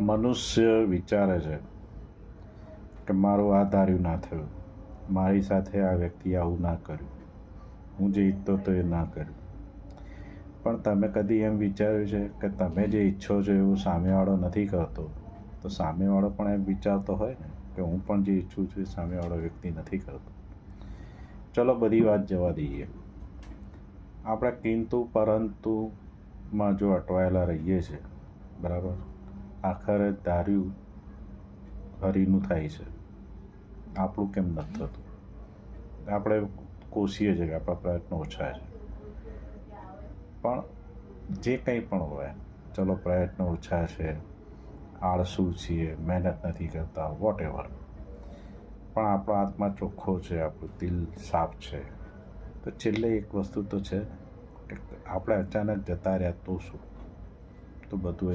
મનુષ્ય વિચારે છે કે મારું આ ધાર્યું ના થયું, મારી સાથે આ વ્યક્તિ આવું ના કર્યું, હું જે ઈચ્છતો તો એ ના કર્યું. પણ તમે કદી એમ વિચાર્યું છે કે તમે જે ઈચ્છો છો એવું સામેવાળો નથી કરતો, તો સામેવાળો પણ એમ વિચારતો હોય ને કે હું પણ જે ઈચ્છું છું એ સામેવાળો વ્યક્તિ નથી કરતો. ચલો બધી વાત જવા દઈએ. આપણે કિંતુ પરંતુમાં જો અટવાયેલા રહીએ છીએ, બરાબર, આખરે ધાર્યું હરીનું થાય છે, આપણું કેમ નથી થતું? આપણે કોશીએ છીએ કે આપણા પ્રયત્નો ઓછા છે. પણ જે કંઈ પણ હોય, ચલો પ્રયત્નો ઓછા છે, આળસુ છીએ, મહેનત નથી કરતા, વોટ એવર, પણ આપણો આત્મા ચોખ્ખો છે, આપણું દિલ સાફ છે, તો છેલ્લે એક વસ્તુ તો છે કે આપણે અચાનક જતા રહ્યા તો શું? તો બધું